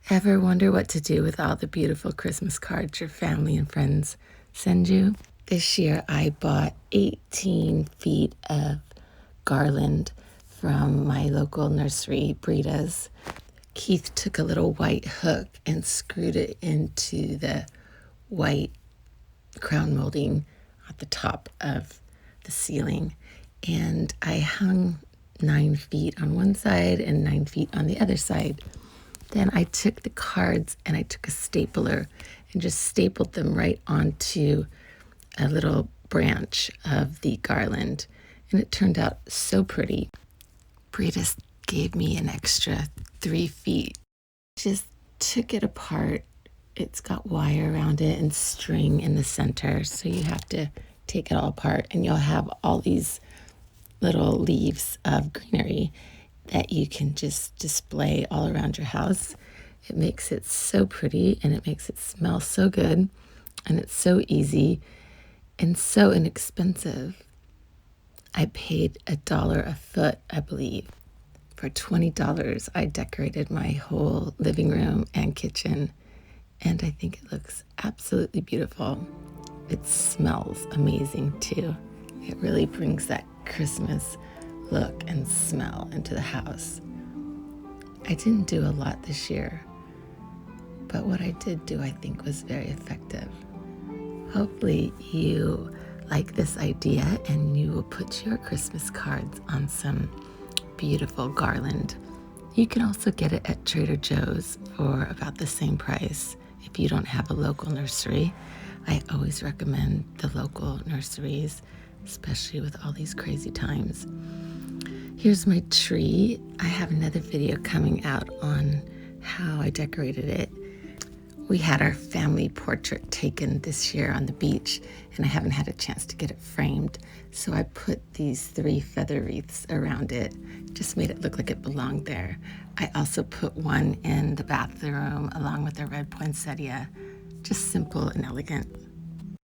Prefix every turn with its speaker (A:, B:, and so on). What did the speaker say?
A: Ever wonder what to do with all the beautiful Christmas cards your family and friends send you? This year I bought 18 feet of garland from my local nursery, Brita's. Keith took a little white hook and screwed it into the white crown molding at the top of the ceiling. And I hung 9 feet on one side and 9 feet on the other side. Then I took the cards and I took a stapler and just stapled them right onto a little branch of the garland. And it turned out so pretty. Brita gave me an extra 3 feet. Just took it apart. It's got wire around it and string in the center. So you have to take it all apart and you'll have all these little leaves of greenery that you can just display all around your house. It makes it so pretty and it makes it smell so good, and it's so easy and so inexpensive. I paid $1 a foot, I believe. For $20, I decorated my whole living room and kitchen, and I think it looks absolutely beautiful. It smells amazing too. It really brings that Christmas look and smell into the house. I didn't do a lot this year, but what I did do, I think, was very effective. Hopefully you like this idea and you will put your Christmas cards on some beautiful garland. You can also get it at Trader Joe's for about the same price if you don't have a local nursery. I always recommend the local nurseries, especially with all these crazy times. Here's my tree. I have another video coming out on how I decorated it. We had our family portrait taken this year on the beach, and I haven't had a chance to get it framed. So I put these 3 feather wreaths around it, just made it look like it belonged there. I also put one in the bathroom along with a red poinsettia, just simple and elegant.